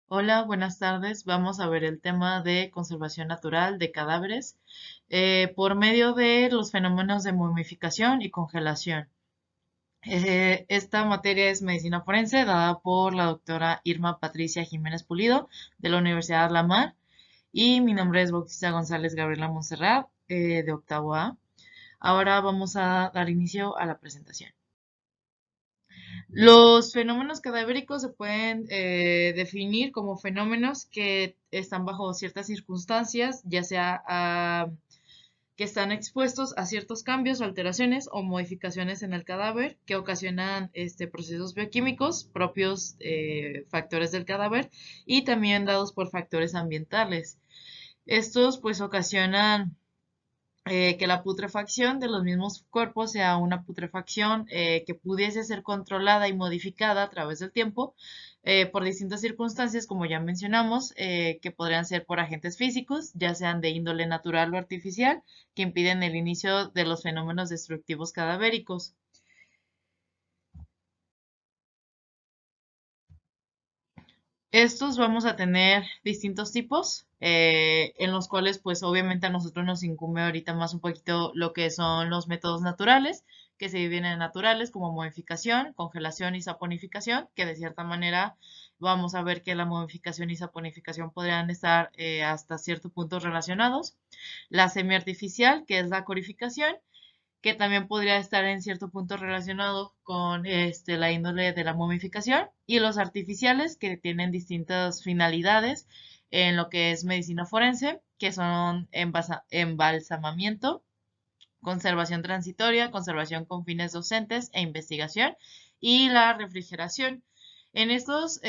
Hola, buenas tardes. Vamos a ver el tema de conservación natural de cadáveres por medio de los fenómenos de momificación y congelación. Esta materia es medicina forense, dada por la doctora Irma Patricia Jiménez Pulido de la Universidad La Mar. Y mi nombre es Bautista González Gabriela Montserrat, de octavo A. Ahora vamos a dar inicio a la presentación. Los fenómenos cadavéricos se pueden definir como fenómenos que están bajo ciertas circunstancias, ya sea que están expuestos a ciertos cambios, alteraciones o modificaciones en el cadáver que ocasionan procesos bioquímicos propios factores del cadáver y también dados por factores ambientales. Estos pues ocasionan que la putrefacción de los mismos cuerpos sea una putrefacción que pudiese ser controlada y modificada a través del tiempo por distintas circunstancias, como ya mencionamos, que podrían ser por agentes físicos, ya sean de índole natural o artificial, que impiden el inicio de los fenómenos destructivos cadavéricos. Estos vamos a tener distintos tipos, en los cuales pues obviamente a nosotros nos incumbe ahorita más un poquito lo que son los métodos naturales, que se dividen en naturales como modificación, congelación y saponificación, que de cierta manera vamos a ver que la modificación y saponificación podrían estar hasta cierto punto relacionados. La semiartificial, que es la corificación, que también podría estar en cierto punto relacionado con la índole de la momificación, y los artificiales, que tienen distintas finalidades en lo que es medicina forense, que son embalsamamiento, conservación transitoria, conservación con fines docentes e investigación, y la refrigeración. En estos,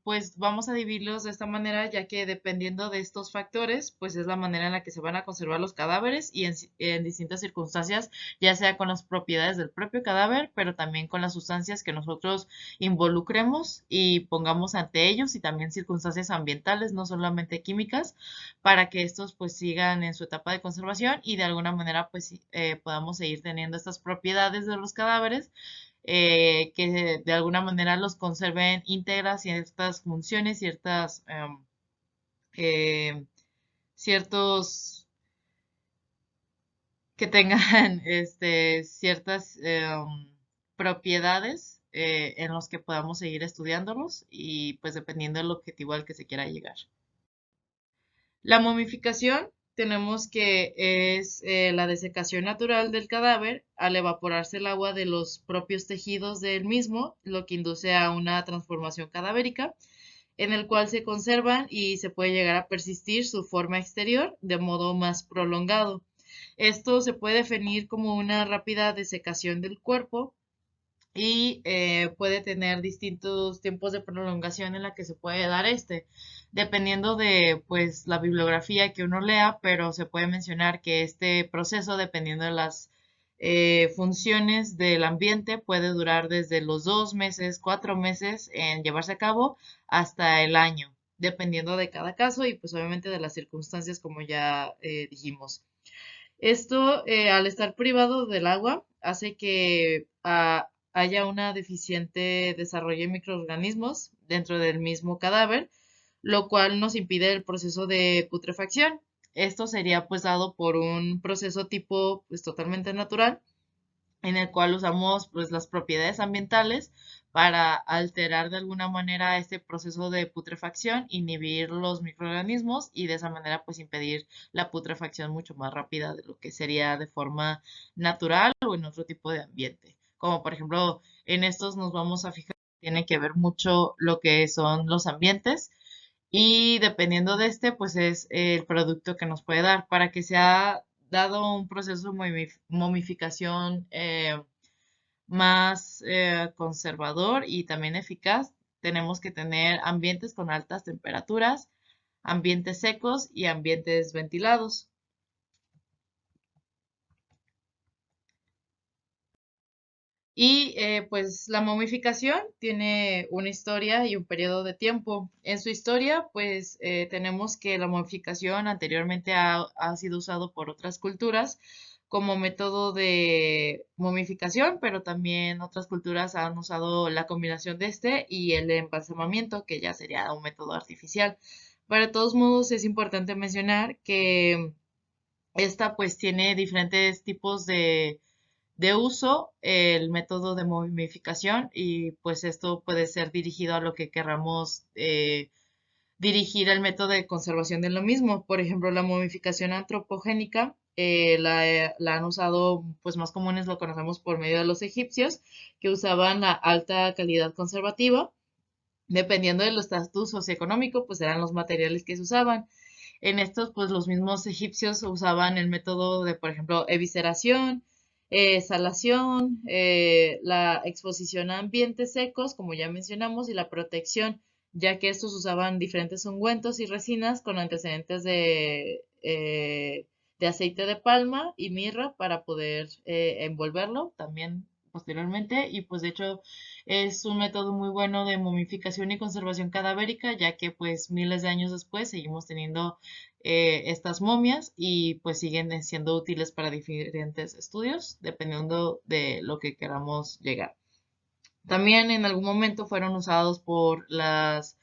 pues vamos a dividirlos de esta manera, ya que dependiendo de estos factores, pues es la manera en la que se van a conservar los cadáveres y en distintas circunstancias, ya sea con las propiedades del propio cadáver, pero también con las sustancias que nosotros involucremos y pongamos ante ellos, y también circunstancias ambientales, no solamente químicas, para que estos pues sigan en su etapa de conservación y de alguna manera pues podamos seguir teniendo estas propiedades de los cadáveres, que de alguna manera los conserven íntegras ciertas funciones, eh, ciertos que tengan ciertas propiedades en los que podamos seguir estudiándolos y pues dependiendo del objetivo al que se quiera llegar. La momificación tenemos que es la desecación natural del cadáver al evaporarse el agua de los propios tejidos del mismo, lo que induce a una transformación cadavérica, en el cual se conservan y se puede llegar a persistir su forma exterior de modo más prolongado. Esto se puede definir como una rápida desecación del cuerpo y puede tener distintos tiempos de prolongación en la que se puede dar dependiendo de pues la bibliografía que uno lea, pero se puede mencionar que este proceso, dependiendo de las funciones del ambiente, puede durar desde los 2 meses, 4 meses en llevarse a cabo hasta el año, dependiendo de cada caso y pues obviamente de las circunstancias como ya dijimos. Esto, al estar privado del agua, hace que haya una deficiente desarrollo de microorganismos dentro del mismo cadáver, lo cual nos impide el proceso de putrefacción. Esto sería pues dado por un proceso tipo pues totalmente natural, en el cual usamos pues las propiedades ambientales para alterar de alguna manera este proceso de putrefacción, inhibir los microorganismos y de esa manera pues impedir la putrefacción mucho más rápida de lo que sería de forma natural o en otro tipo de ambiente. Como por ejemplo, en estos nos vamos a fijar que tiene que ver mucho lo que son los ambientes, y dependiendo de pues es el producto que nos puede dar. Para que sea dado un proceso de momificación más conservador y también eficaz, tenemos que tener ambientes con altas temperaturas, ambientes secos y ambientes ventilados. Y pues la momificación tiene una historia y un periodo de tiempo. En su historia, pues tenemos que la momificación anteriormente ha sido usado por otras culturas como método de momificación, pero también otras culturas han usado la combinación de este y el embalsamamiento, que ya sería un método artificial. Para todos modos, es importante mencionar que esta pues tiene diferentes tipos de uso, el método de momificación, y pues esto puede ser dirigido a lo que querramos dirigir el método de conservación de lo mismo. Por ejemplo, la momificación antropogénica la han usado, pues más comunes lo conocemos por medio de los egipcios, que usaban la alta calidad conservativa. Dependiendo del estatus socioeconómico, pues eran los materiales que se usaban. En estos, pues los mismos egipcios usaban el método de, por ejemplo, evisceración, salación, la exposición a ambientes secos, como ya mencionamos, y la protección, ya que estos usaban diferentes ungüentos y resinas con antecedentes de aceite de palma y mirra para poder envolverlo también posteriormente. Y pues de hecho es un método muy bueno de momificación y conservación cadavérica, ya que pues miles de años después seguimos teniendo estas momias y pues siguen siendo útiles para diferentes estudios, dependiendo de lo que queramos llegar. También en algún momento fueron usados por las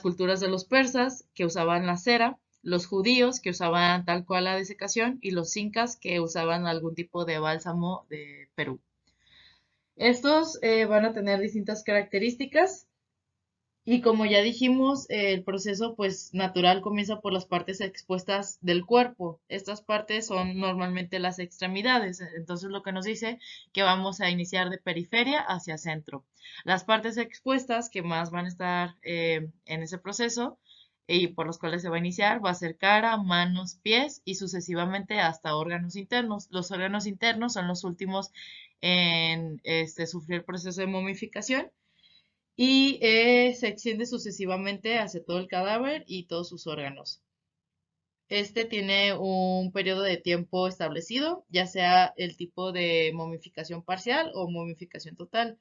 culturas de los persas, que usaban la cera, los judíos, que usaban tal cual la desecación, y los incas, que usaban algún tipo de bálsamo de Perú. Estos van a tener distintas características y como ya dijimos, el proceso pues natural comienza por las partes expuestas del cuerpo. Estas partes son normalmente las extremidades, entonces lo que nos dice que vamos a iniciar de periferia hacia centro. Las partes expuestas que más van a estar en ese proceso y por los cuales se va a iniciar va a ser cara, manos, pies y sucesivamente hasta órganos internos. Los órganos internos son los últimos en sufrir el proceso de momificación y se extiende sucesivamente hacia todo el cadáver y todos sus órganos. Este tiene un periodo de tiempo establecido, ya sea el tipo de momificación parcial o momificación total.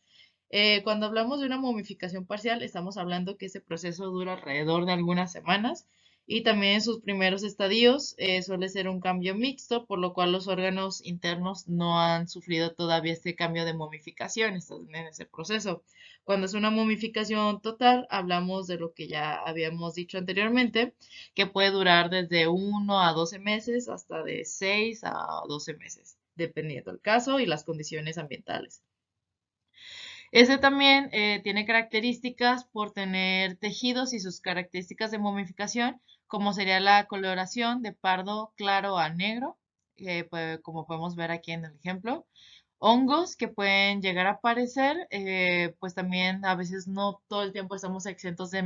Cuando hablamos de una momificación parcial, estamos hablando que ese proceso dura alrededor de algunas semanas y también en sus primeros estadios suele ser un cambio mixto, por lo cual los órganos internos no han sufrido todavía este cambio de momificación, están en ese proceso. Cuando es una momificación total, hablamos de lo que ya habíamos dicho anteriormente, que puede durar desde 1 a 12 meses hasta de 6 a 12 meses, dependiendo del caso y las condiciones ambientales. Este también tiene características por tener tejidos y sus características de momificación, como sería la coloración de pardo claro a negro, pues, como podemos ver aquí en el ejemplo. Hongos que pueden llegar a aparecer, pues también a veces no todo el tiempo estamos exentos de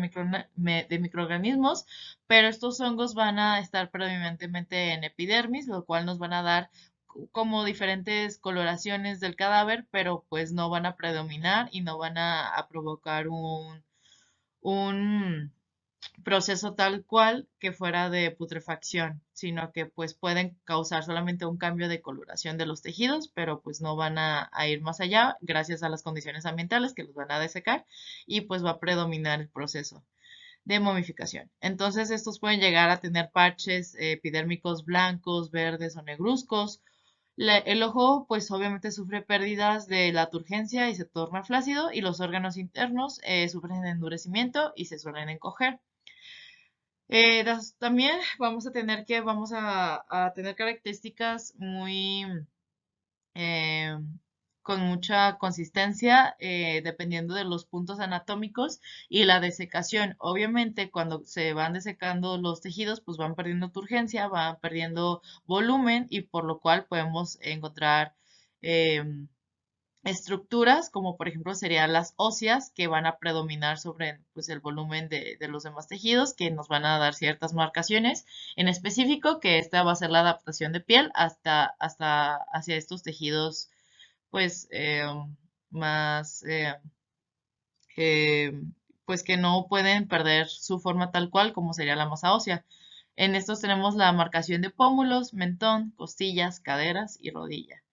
microorganismos, pero estos hongos van a estar predominantemente en epidermis, lo cual nos van a dar como diferentes coloraciones del cadáver, pero pues no van a predominar y no van a provocar un proceso tal cual que fuera de putrefacción, sino que pues pueden causar solamente un cambio de coloración de los tejidos, pero pues no van a ir más allá gracias a las condiciones ambientales que los van a desecar y pues va a predominar el proceso de momificación. Entonces estos pueden llegar a tener parches epidérmicos blancos, verdes o negruzcos. El ojo, pues obviamente sufre pérdidas de la turgencia y se torna flácido y los órganos internos sufren endurecimiento y se suelen encoger. También vamos a tener características muy eh, con mucha consistencia dependiendo de los puntos anatómicos y la desecación. Obviamente, cuando se van desecando los tejidos, pues van perdiendo turgencia, van perdiendo volumen y por lo cual podemos encontrar estructuras, como por ejemplo serían las óseas, que van a predominar sobre pues, el volumen de los demás tejidos, que nos van a dar ciertas marcaciones en específico, que esta va a ser la adaptación de piel hasta hacia estos tejidos pues más eh, pues que no pueden perder su forma tal cual como sería la masa ósea. En estos tenemos la marcación de pómulos, mentón, costillas, caderas y rodilla.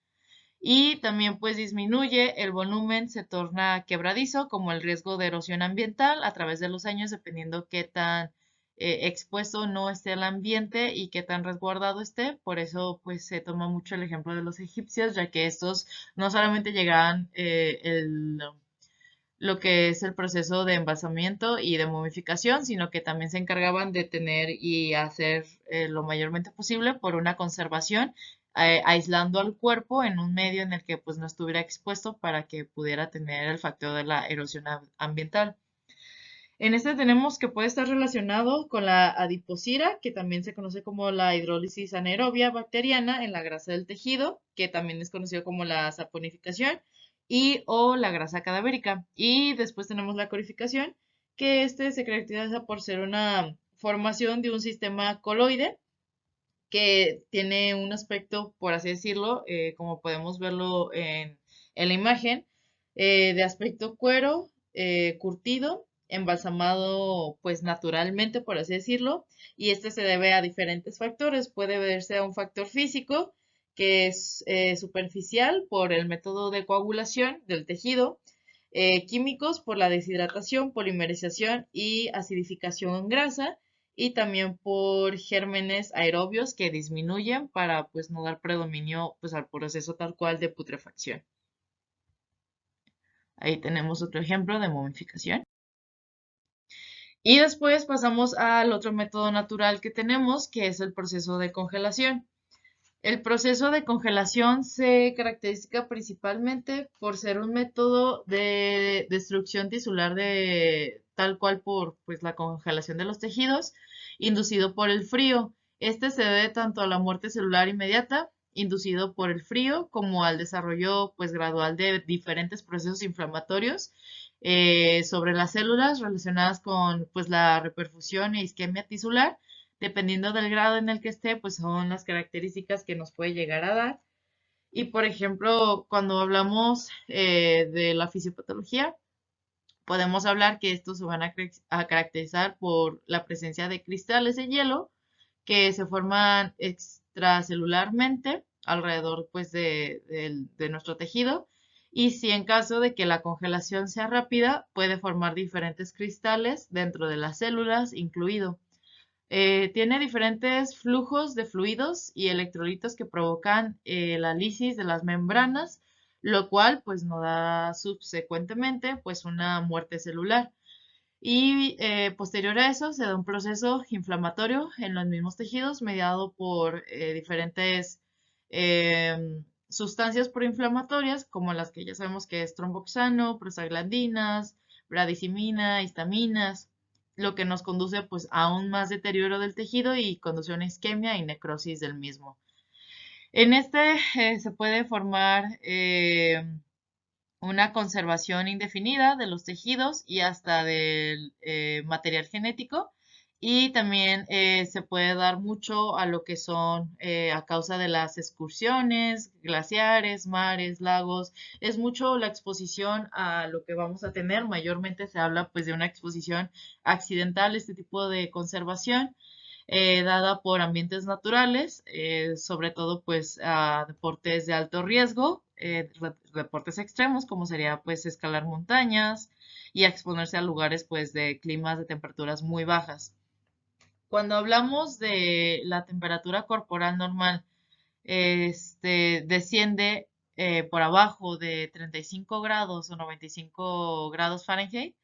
Y también pues disminuye el volumen, se torna quebradizo, como el riesgo de erosión ambiental a través de los años, dependiendo qué tan expuesto no esté al ambiente y qué tan resguardado esté. Por eso pues se toma mucho el ejemplo de los egipcios, ya que estos no solamente llegaban lo que es el proceso de embalsamiento y de momificación, sino que también se encargaban de tener y hacer lo mayormente posible por una conservación, aislando al cuerpo en un medio en el que pues no estuviera expuesto para que pudiera tener el factor de la erosión ambiental. En este tenemos que puede estar relacionado con la adiposira, que también se conoce como la hidrólisis anaerobia bacteriana en la grasa del tejido, que también es conocido como la saponificación, y o la grasa cadavérica. Y después tenemos la corificación, que este se caracteriza por ser una formación de un sistema coloide que tiene un aspecto, por así decirlo, como podemos verlo en la imagen, de aspecto cuero, curtido, embalsamado pues naturalmente, por así decirlo, y este se debe a diferentes factores. Puede verse a un factor físico, que es superficial por el método de coagulación del tejido, químicos por la deshidratación, polimerización y acidificación en grasa, y también por gérmenes aerobios que disminuyen para pues no dar predominio pues al proceso tal cual de putrefacción. Ahí tenemos otro ejemplo de momificación. Y después pasamos al otro método natural que tenemos, que es el proceso de congelación. El proceso de congelación se caracteriza principalmente por ser un método de destrucción tisular de tal cual por pues, la congelación de los tejidos, inducido por el frío. Este se debe tanto a la muerte celular inmediata, inducido por el frío, como al desarrollo pues, gradual de diferentes procesos inflamatorios sobre las células relacionadas con pues, la reperfusión e isquemia tisular. Dependiendo del grado en el que esté, pues son las características que nos puede llegar a dar. Y por ejemplo, cuando hablamos de la fisiopatología, podemos hablar que estos se van a caracterizar por la presencia de cristales de hielo que se forman extracelularmente alrededor pues, de nuestro tejido. Y si en caso de que la congelación sea rápida, puede formar diferentes cristales dentro de las células incluido. Tiene diferentes flujos de fluidos y electrolitos que provocan la lisis de las membranas, lo cual pues nos da subsecuentemente pues una muerte celular. Y posterior a eso se da un proceso inflamatorio en los mismos tejidos mediado por diferentes sustancias proinflamatorias como las que ya sabemos que es tromboxano, prostaglandinas, bradicimina, histaminas, lo que nos conduce pues a un más deterioro del tejido y conduce a una isquemia y necrosis del mismo. En este se puede formar una conservación indefinida de los tejidos y hasta del material genético. Y también se puede dar mucho a lo que son a causa de las excursiones, glaciares, mares, lagos. Es mucho la exposición a lo que vamos a tener. Mayormente se habla pues de una exposición accidental, este tipo de conservación. Dada por ambientes naturales, sobre todo pues a deportes de alto riesgo, deportes extremos como sería pues escalar montañas y exponerse a lugares pues de climas de temperaturas muy bajas. Cuando hablamos de la temperatura corporal normal, desciende por abajo de 35 grados o 95 grados Fahrenheit,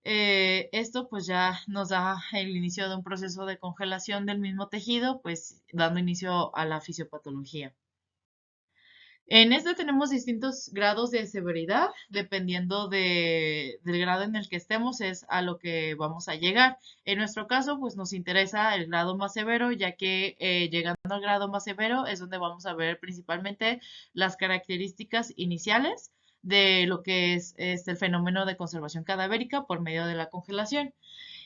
esto pues ya nos da el inicio de un proceso de congelación del mismo tejido, pues dando inicio a la fisiopatología. En este tenemos distintos grados de severidad, dependiendo del grado en el que estemos, es a lo que vamos a llegar. En nuestro caso, pues nos interesa el grado más severo, ya que llegando al grado más severo es donde vamos a ver principalmente las características iniciales de lo que es el fenómeno de conservación cadavérica por medio de la congelación.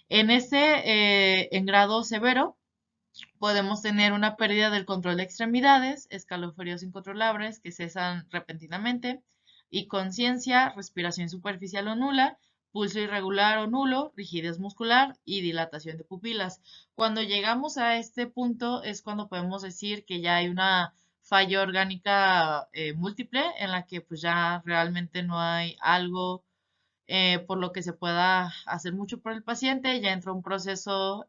En grado severo, podemos tener una pérdida del control de extremidades, escalofríos incontrolables que cesan repentinamente, y conciencia, respiración superficial o nula, pulso irregular o nulo, rigidez muscular y dilatación de pupilas. Cuando llegamos a este punto es cuando podemos decir que ya hay una falla orgánica múltiple en la que pues ya realmente no hay algo por lo que se pueda hacer mucho por el paciente. Ya entra un proceso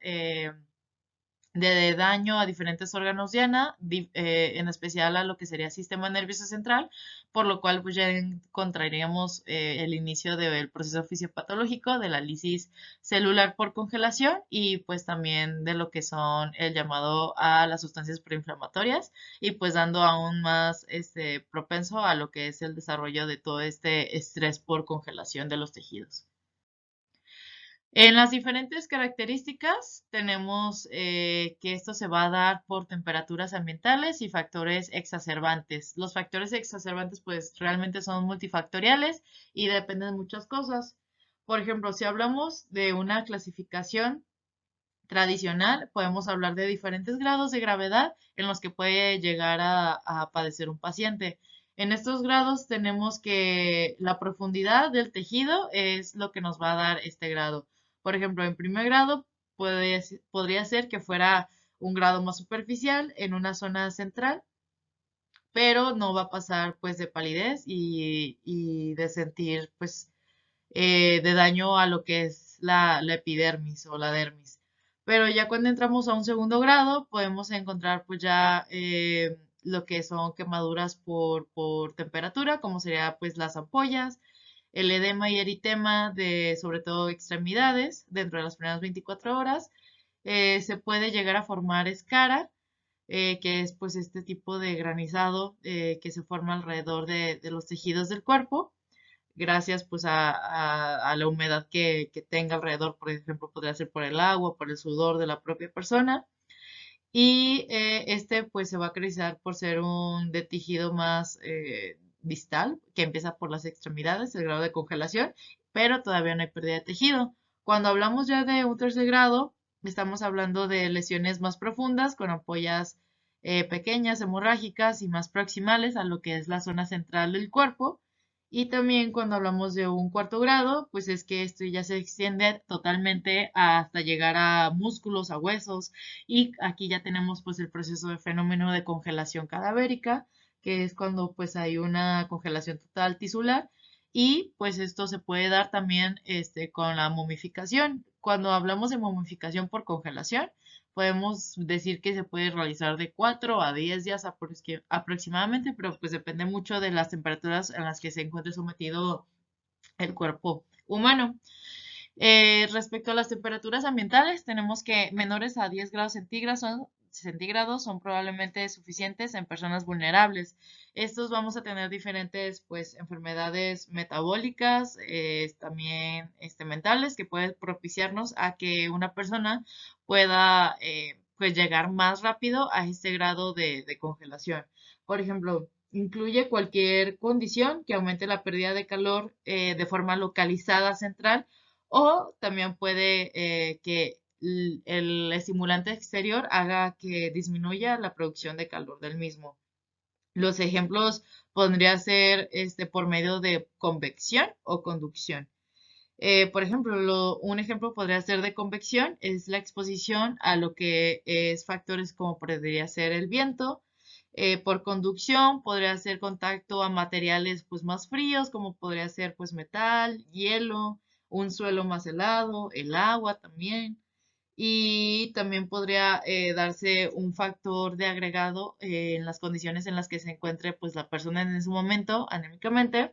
de daño a diferentes órganos diana, en especial a lo que sería sistema nervioso central, por lo cual pues ya encontraríamos el inicio del proceso fisiopatológico de la lisis celular por congelación y pues también de lo que son el llamado a las sustancias preinflamatorias y pues dando aún más propenso a lo que es el desarrollo de todo este estrés por congelación de los tejidos. En las diferentes características tenemos que esto se va a dar por temperaturas ambientales y factores exacerbantes. Los factores exacerbantes pues realmente son multifactoriales y dependen de muchas cosas. Por ejemplo, si hablamos de una clasificación tradicional, podemos hablar de diferentes grados de gravedad en los que puede llegar a padecer un paciente. En estos grados tenemos que la profundidad del tejido es lo que nos va a dar este grado. Por ejemplo, en primer grado podría ser que fuera un grado más superficial en una zona central, pero no va a pasar pues de palidez y de sentir pues de daño a lo que es la epidermis o la dermis. Pero ya cuando entramos a un segundo grado, podemos encontrar pues ya lo que son quemaduras por temperatura, como sería pues las ampollas, el edema y eritema de sobre todo extremidades dentro de las primeras 24 horas. Se puede llegar a formar escara, que es pues este tipo de granizado que se forma alrededor de los tejidos del cuerpo gracias pues a la humedad que tenga alrededor, por ejemplo, podría ser por el agua, por el sudor de la propia persona. Y este pues se va a caracterizar por ser un de tejido más distal, que empieza por las extremidades, el grado de congelación, pero todavía no hay pérdida de tejido. Cuando hablamos ya de un tercer grado, estamos hablando de lesiones más profundas con ampollas pequeñas, hemorrágicas y más proximales a lo que es la zona central del cuerpo. Y también cuando hablamos de un cuarto grado, pues es que esto ya se extiende totalmente hasta llegar a músculos, a huesos, y aquí ya tenemos pues el proceso de fenómeno de congelación cadavérica, que es cuando pues hay una congelación total tisular y pues esto se puede dar también con la momificación. Cuando hablamos de momificación por congelación, podemos decir que se puede realizar de 4 a 10 días aproximadamente, pero pues depende mucho de las temperaturas en las que se encuentre sometido el cuerpo humano. Respecto a las temperaturas ambientales, tenemos que menores a 10 grados centígrados son probablemente suficientes en personas vulnerables. Estos vamos a tener diferentes pues enfermedades metabólicas, también mentales que pueden propiciarnos a que una persona pueda pues llegar más rápido a este grado de congelación. Por ejemplo, incluye cualquier condición que aumente la pérdida de calor de forma localizada central o también puede que el estimulante exterior haga que disminuya la producción de calor del mismo. Los ejemplos podría ser por medio de convección o conducción. Por ejemplo, un ejemplo podría ser de convección, es la exposición a lo que es factores como podría ser el viento. Por conducción podría ser contacto a materiales pues más fríos, como podría ser pues metal, hielo, un suelo más helado, el agua también. Y también podría darse un factor de agregado en las condiciones en las que se encuentre pues la persona en ese momento anémicamente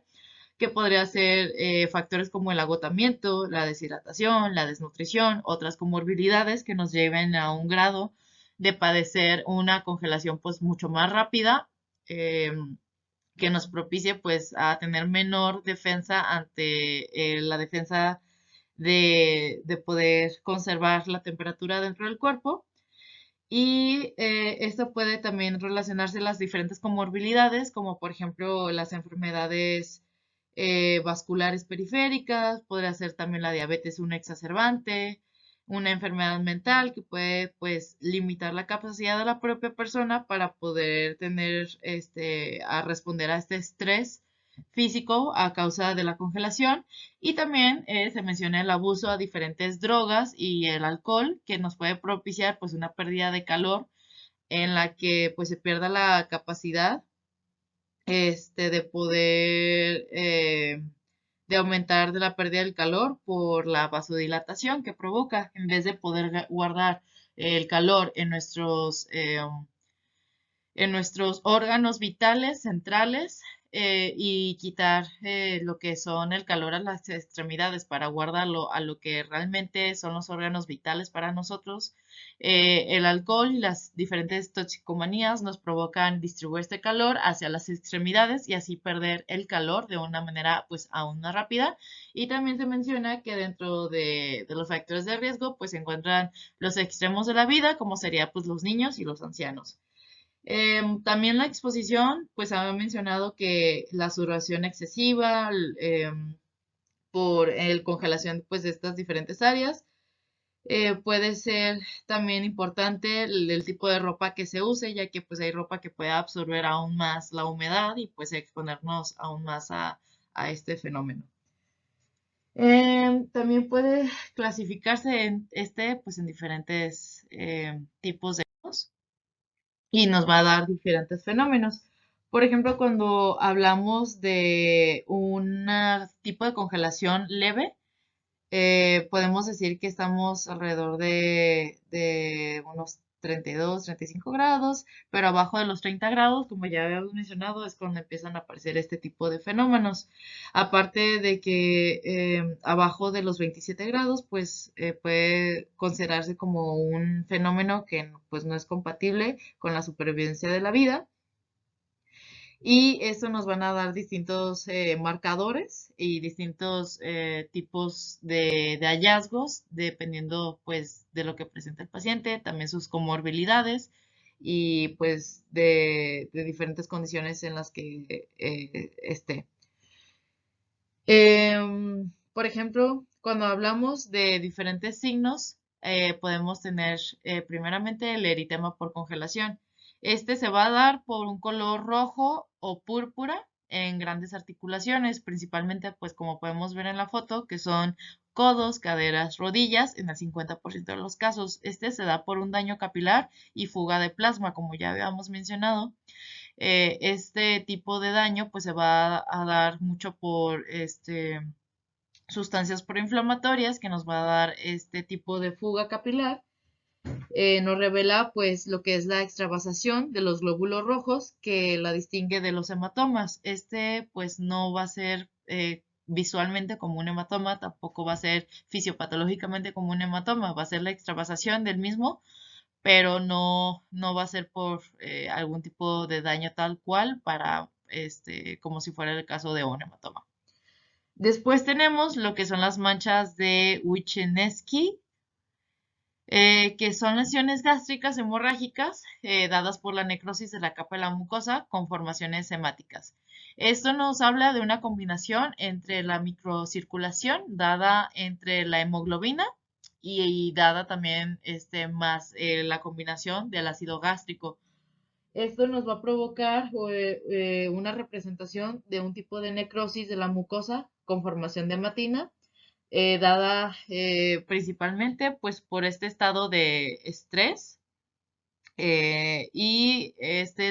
que podría ser factores como el agotamiento, la deshidratación, la desnutrición, otras comorbilidades que nos lleven a un grado de padecer una congelación pues mucho más rápida, eh, que nos propicie pues a tener menor defensa ante la defensa de poder conservar la temperatura dentro del cuerpo. Y esto puede también relacionarse a las diferentes comorbilidades, como por ejemplo las enfermedades vasculares periféricas, podría ser también la diabetes un exacerbante, una enfermedad mental que puede pues limitar la capacidad de la propia persona para poder tener a responder a este estrés físico a causa de la congelación y también se menciona el abuso a diferentes drogas y el alcohol que nos puede propiciar pues una pérdida de calor en la que pues se pierda la capacidad de poder de aumentar de la pérdida del calor por la vasodilatación que provoca, en vez de poder guardar el calor en nuestros órganos vitales centrales y quitar lo que son el calor a las extremidades para guardarlo a lo que realmente son los órganos vitales para nosotros. El alcohol y las diferentes toxicomanías nos provocan distribuir este calor hacia las extremidades y así perder el calor de una manera pues aún más rápida. Y también se menciona que dentro de los factores de riesgo pues se encuentran los extremos de la vida, como sería pues los niños y los ancianos. También la exposición, pues había mencionado que la sudoración excesiva por el congelación pues, de estas diferentes áreas. Puede ser también importante el tipo de ropa que se use, ya que pues hay ropa que puede absorber aún más la humedad y pues exponernos aún más a este fenómeno. También puede clasificarse en pues en diferentes tipos de y nos va a dar diferentes fenómenos. Por ejemplo, cuando hablamos de un tipo de congelación leve, podemos decir que estamos alrededor de unos 32, 35 grados, pero abajo de los 30 grados, como ya habíamos mencionado, es cuando empiezan a aparecer este tipo de fenómenos. Aparte de que abajo de los 27 grados, pues puede considerarse como un fenómeno que pues no es compatible con la supervivencia de la vida y eso nos van a dar distintos marcadores y distintos tipos de hallazgos, dependiendo pues de lo que presenta el paciente, también sus comorbilidades y pues de diferentes condiciones en las que esté. Por ejemplo, cuando hablamos de diferentes signos, podemos tener primeramente el eritema por congelación. Este se va a dar por un color rojo o púrpura en grandes articulaciones, principalmente, pues como podemos ver en la foto, que son codos, caderas, rodillas, en el 50% de los casos. Este se da por un daño capilar y fuga de plasma, como ya habíamos mencionado. Este tipo de daño pues se va a dar mucho por sustancias proinflamatorias que nos va a dar este tipo de fuga capilar. Nos revela pues lo que es la extravasación de los glóbulos rojos que la distingue de los hematomas. Este pues no va a ser visualmente como un hematoma, tampoco va a ser fisiopatológicamente como un hematoma, va a ser la extravasación del mismo, pero no va a ser por algún tipo de daño tal cual para como si fuera el caso de un hematoma. Después tenemos lo que son las manchas de Wischnewski, que son lesiones gástricas hemorrágicas dadas por la necrosis de la capa de la mucosa con formaciones hemáticas. Esto nos habla de una combinación entre la microcirculación dada entre la hemoglobina y dada también más la combinación del ácido gástrico. Esto nos va a provocar una representación de un tipo de necrosis de la mucosa con formación de hematina dada principalmente pues por este estado de estrés y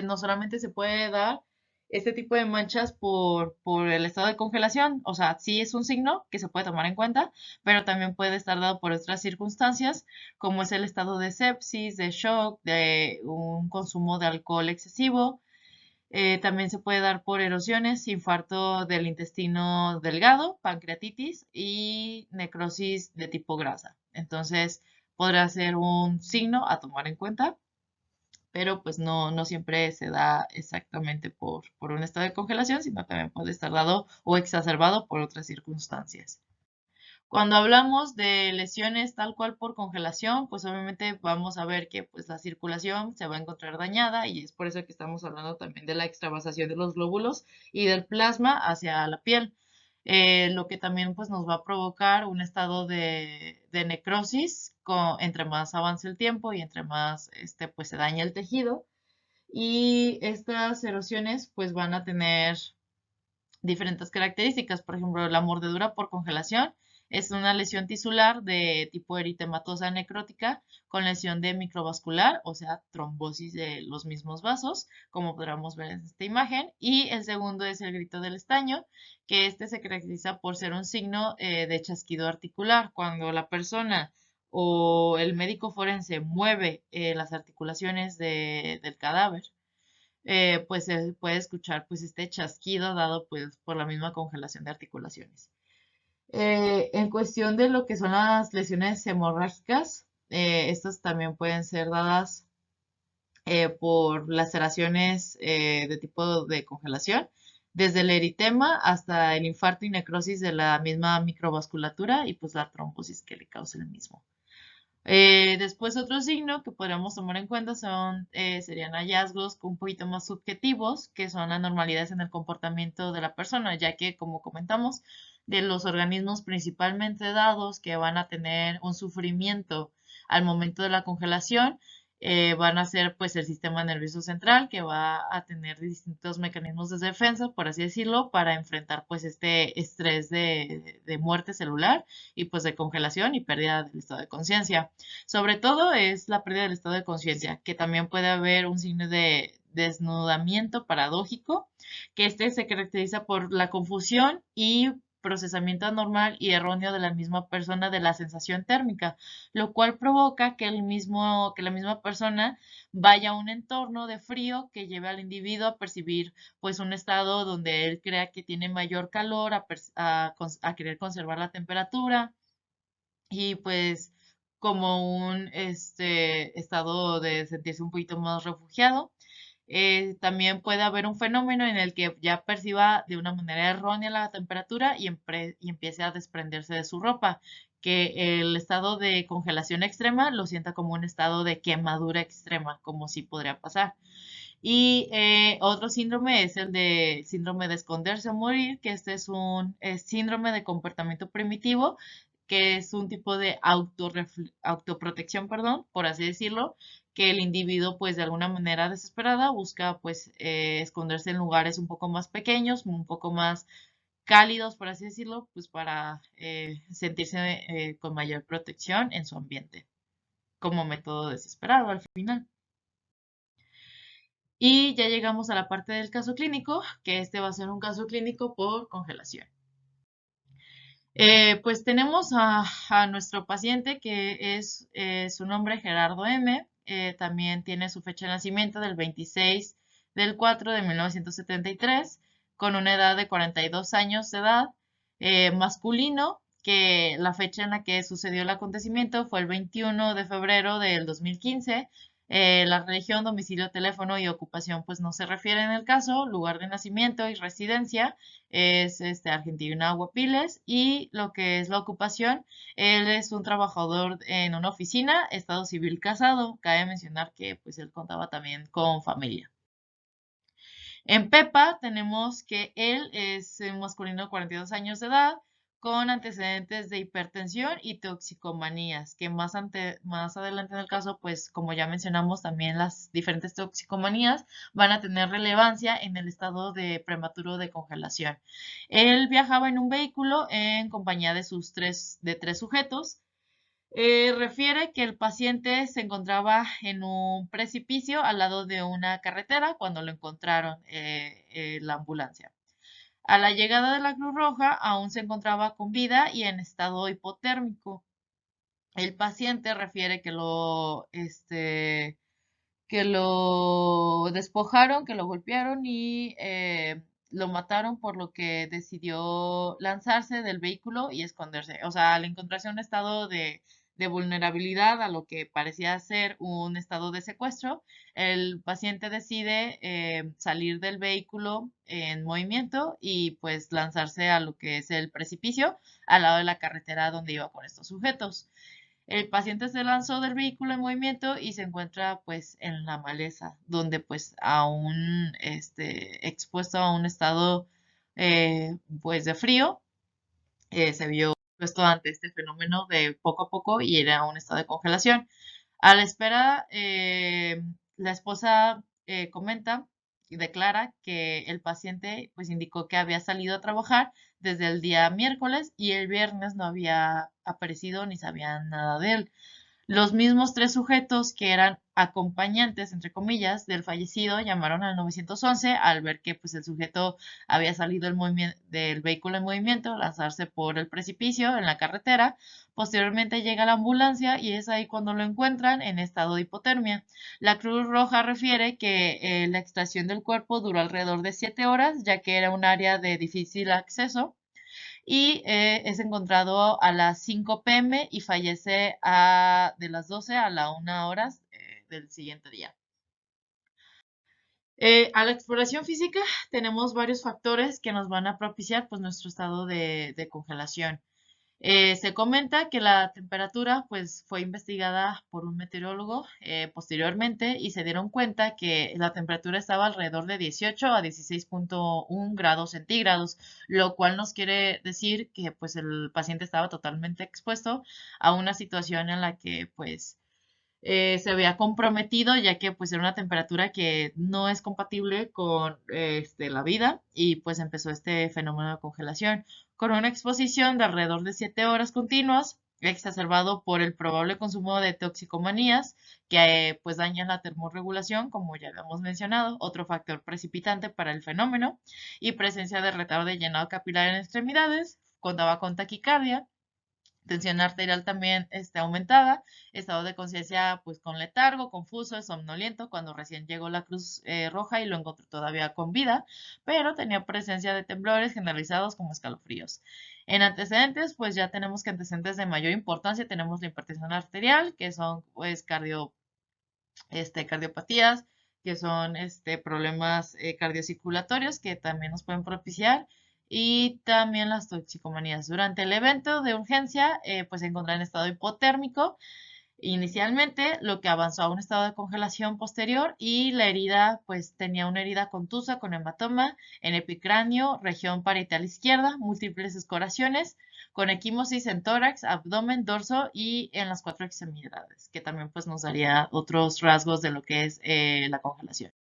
no solamente se puede dar este tipo de manchas por el estado de congelación, o sea, sí es un signo que se puede tomar en cuenta, pero también puede estar dado por otras circunstancias, como es el estado de sepsis, de shock, de un consumo de alcohol excesivo, también se puede dar por erosiones, infarto del intestino delgado, pancreatitis y necrosis de tipo grasa. Entonces, podrá ser un signo a tomar en cuenta, pero pues no siempre se da exactamente por un estado de congelación, sino también puede estar dado o exacerbado por otras circunstancias. Cuando hablamos de lesiones tal cual por congelación, pues obviamente vamos a ver que pues la circulación se va a encontrar dañada y es por eso que estamos hablando también de la extravasación de los glóbulos y del plasma hacia la piel. Lo que también pues nos va a provocar un estado de necrosis entre más avance el tiempo y entre más pues se daña el tejido. Y estas erosiones pues van a tener diferentes características. Por ejemplo, la mordedura por congelación. Es una lesión tisular de tipo eritematosa necrótica con lesión de microvascular, o sea, trombosis de los mismos vasos, como podremos ver en esta imagen. Y el segundo es el grito del estaño, que este se caracteriza por ser un signo de chasquido articular. Cuando la persona o el médico forense mueve las articulaciones del cadáver, pues se puede escuchar pues este chasquido dado pues por la misma congelación de articulaciones. En cuestión de lo que son las lesiones hemorrágicas, estas también pueden ser dadas por laceraciones de tipo de congelación, desde el eritema hasta el infarto y necrosis de la misma microvasculatura y pues la trombosis que le causa el mismo. Después otro signo que podríamos tomar en cuenta serían hallazgos un poquito más subjetivos, que son anormalidades en el comportamiento de la persona, ya que como comentamos, de los organismos principalmente dados que van a tener un sufrimiento al momento de la congelación, van a ser pues el sistema nervioso central, que va a tener distintos mecanismos de defensa, por así decirlo, para enfrentar pues este estrés de muerte celular y pues de congelación y pérdida del estado de conciencia. Sobre todo es la pérdida del estado de conciencia, que también puede haber un signo de desnudamiento paradójico, que este se caracteriza por la confusión y procesamiento anormal y erróneo de la misma persona de la sensación térmica, lo cual provoca que la misma persona vaya a un entorno de frío que lleve al individuo a percibir pues un estado donde él crea que tiene mayor calor, a querer conservar la temperatura y pues como un estado de sentirse un poquito más refugiado. También puede haber un fenómeno en el que ya perciba de una manera errónea la temperatura y empiece a desprenderse de su ropa, que el estado de congelación extrema lo sienta como un estado de quemadura extrema, como sí podría pasar. Y otro síndrome es el de síndrome de esconderse o morir, que este es un síndrome de comportamiento primitivo, que es un tipo de autoprotección, perdón, por así decirlo, que el individuo pues de alguna manera desesperada busca pues esconderse en lugares un poco más pequeños, un poco más cálidos, por así decirlo, pues para sentirse con mayor protección en su ambiente, como método desesperado al final. Y ya llegamos a la parte del caso clínico, que este va a ser un caso clínico por congelación. Pues tenemos a nuestro paciente que es su nombre Gerardo M. También tiene su fecha de nacimiento del 26 del 4 de 1973, con una edad de 42 años de edad, masculino, que la fecha en la que sucedió el acontecimiento fue el 21 de febrero del 2015. La religión, domicilio, teléfono y ocupación pues no se refiere en el caso, lugar de nacimiento y residencia es Argentina Aguapiles y lo que es la ocupación, él es un trabajador en una oficina, estado civil casado, cabe mencionar que pues él contaba también con familia. En Pepa tenemos que él es un masculino de 42 años de edad, con antecedentes de hipertensión y toxicomanías, que más adelante en el caso, pues como ya mencionamos, también las diferentes toxicomanías van a tener relevancia en el estado de prematuro de congelación. Él viajaba en un vehículo en compañía de tres sujetos. Refiere que el paciente se encontraba en un precipicio al lado de una carretera cuando lo encontraron la ambulancia. A la llegada de la Cruz Roja aún se encontraba con vida y en estado hipotérmico. El paciente refiere que lo despojaron, que lo golpearon y lo mataron, por lo que decidió lanzarse del vehículo y esconderse. O sea, al encontrarse en un estado de vulnerabilidad a lo que parecía ser un estado de secuestro, el paciente decide salir del vehículo en movimiento y pues lanzarse a lo que es el precipicio al lado de la carretera donde iba con estos sujetos. El paciente se lanzó del vehículo en movimiento y se encuentra pues en la maleza, donde pues aún expuesto a un estado pues de frío, se vio expuesto ante este fenómeno de poco a poco y era un estado de congelación. A la espera, la esposa comenta y declara que el paciente pues indicó que había salido a trabajar desde el día miércoles y el viernes no había aparecido ni sabían nada de él. Los mismos tres sujetos que eran acompañantes, entre comillas, del fallecido llamaron al 911 al ver que pues, el sujeto había salido del vehículo en movimiento, lanzarse por el precipicio en la carretera. Posteriormente llega la ambulancia y es ahí cuando lo encuentran en estado de hipotermia. La Cruz Roja refiere que la extracción del cuerpo duró alrededor de 7 horas, ya que era un área de difícil acceso y es encontrado a las 5 p.m. y fallece de las 12 a la 1 hora del siguiente día. A la exploración física tenemos varios factores que nos van a propiciar pues, nuestro estado de congelación. Se comenta que la temperatura pues, fue investigada por un meteorólogo posteriormente y se dieron cuenta que la temperatura estaba alrededor de 18 a 16.1 grados centígrados, lo cual nos quiere decir que pues, el paciente estaba totalmente expuesto a una situación en la que pues, se había comprometido, ya que pues era una temperatura que no es compatible con la vida y pues empezó este fenómeno de congelación con una exposición de alrededor de 7 horas continuas, exacerbado por el probable consumo de toxicomanías que pues dañan la termorregulación, como ya habíamos mencionado, otro factor precipitante para el fenómeno, y presencia de retardo de llenado capilar en extremidades, contaba con taquicardia, tensión arterial también aumentada, estado de conciencia pues con letargo, confuso, somnoliento, cuando recién llegó la Cruz Roja y lo encontró todavía con vida, pero tenía presencia de temblores generalizados como escalofríos. En antecedentes, pues ya tenemos que antecedentes de mayor importancia, tenemos la hipertensión arterial, que son pues cardiopatías, que son problemas cardiocirculatorios que también nos pueden propiciar y también las toxicomanías. Durante el evento de urgencia, pues se encontraba en estado hipotérmico inicialmente, lo que avanzó a un estado de congelación posterior y la herida pues tenía una herida contusa con hematoma en epicráneo, región parietal izquierda, múltiples escoraciones, con equimosis en tórax, abdomen, dorso y en las 4 extremidades, que también pues nos daría otros rasgos de lo que es la congelación.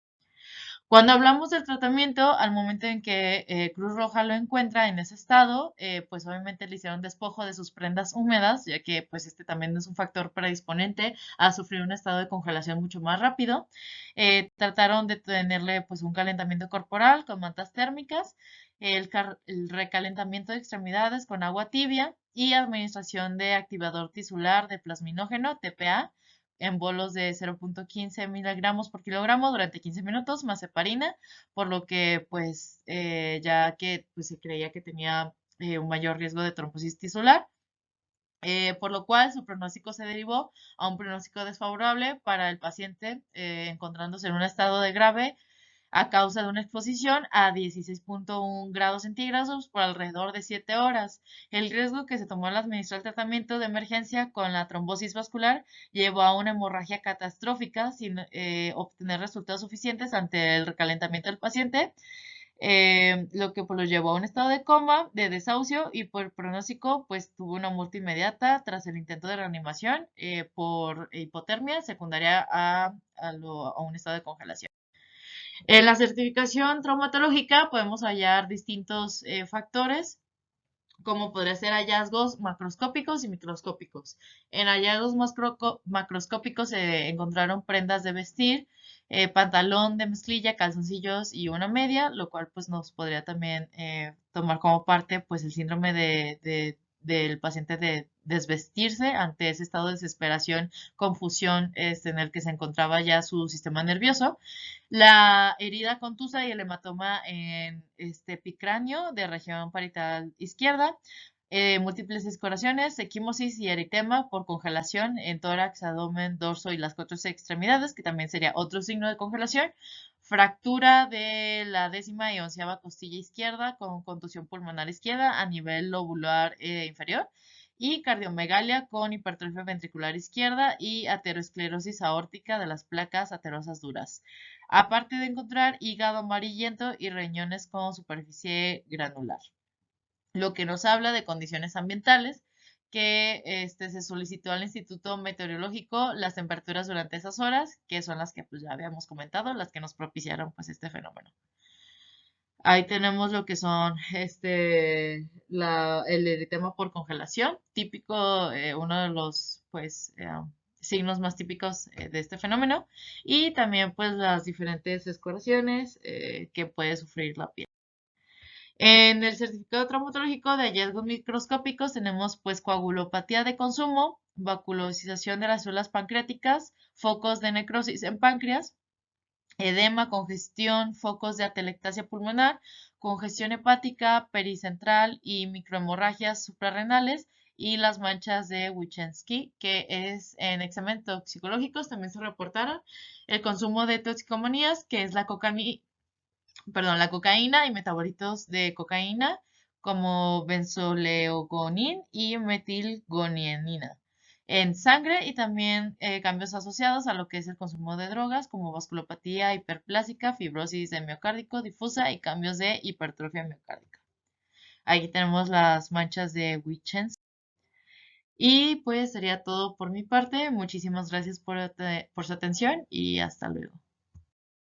Cuando hablamos del tratamiento, al momento en que Cruz Roja lo encuentra en ese estado, pues obviamente le hicieron despojo de sus prendas húmedas, ya que pues este también es un factor predisponente a sufrir un estado de congelación mucho más rápido. Trataron de tenerle pues un calentamiento corporal con mantas térmicas, el recalentamiento de extremidades con agua tibia y administración de activador tisular de plasminógeno, TPA, en bolos de 0.15 miligramos por kilogramo durante 15 minutos, más heparina, por lo que pues ya que pues, se creía que tenía un mayor riesgo de trombosis tisular, por lo cual su pronóstico se derivó a un pronóstico desfavorable para el paciente, encontrándose en un estado de grave a causa de una exposición a 16.1 grados centígrados por alrededor de 7 horas. El riesgo que se tomó al administrar el tratamiento de emergencia con la trombosis vascular llevó a una hemorragia catastrófica sin obtener resultados suficientes ante el recalentamiento del paciente, lo que pues, lo llevó a un estado de coma, de desahucio y por pronóstico pues tuvo una muerte inmediata tras el intento de reanimación por hipotermia secundaria a un estado de congelación. En la certificación traumatológica podemos hallar distintos factores, como podría ser hallazgos macroscópicos y microscópicos. En hallazgos macroscópicos se encontraron prendas de vestir, pantalón de mezclilla, calzoncillos y una media, lo cual pues nos podría también tomar como parte pues el síndrome del paciente de desvestirse ante ese estado de desesperación, confusión en el que se encontraba ya su sistema nervioso. La herida contusa y el hematoma en este epicráneo de región parietal izquierda, múltiples escoraciones, equimosis y eritema por congelación en tórax, abdomen, dorso y las 4 extremidades, que también sería otro signo de congelación. Fractura de la 10ª y 11ª costilla izquierda con contusión pulmonar izquierda a nivel lobular inferior y cardiomegalia con hipertrofia ventricular izquierda y aterosclerosis aórtica de las placas aterosas duras. Aparte de encontrar hígado amarillento y riñones con superficie granular, lo que nos habla de condiciones ambientales que se solicitó al Instituto Meteorológico las temperaturas durante esas horas, que son las que pues ya habíamos comentado, las que nos propiciaron pues este fenómeno. Ahí tenemos lo que son el eritema por congelación, típico, uno de los pues signos más típicos de este fenómeno, y también pues las diferentes escoriaciones que puede sufrir la piel. En el certificado traumatológico de hallazgos microscópicos tenemos pues coagulopatía de consumo, vascularización de las células pancreáticas, focos de necrosis en páncreas, edema, congestión, focos de atelectasia pulmonar, congestión hepática, pericentral y microhemorragias suprarrenales y las manchas de Wichensky, que es en exámenes toxicológicos también se reportaron el consumo de toxicomanías, que es la cocaína y metabolitos de cocaína como benzoleogonin y metilgoninina en sangre y también cambios asociados a lo que es el consumo de drogas como vasculopatía hiperplásica, fibrosis de miocárdico difusa y cambios de hipertrofia miocárdica. Aquí tenemos las manchas de Wichens. Y pues sería todo por mi parte. Muchísimas gracias por su atención y hasta luego.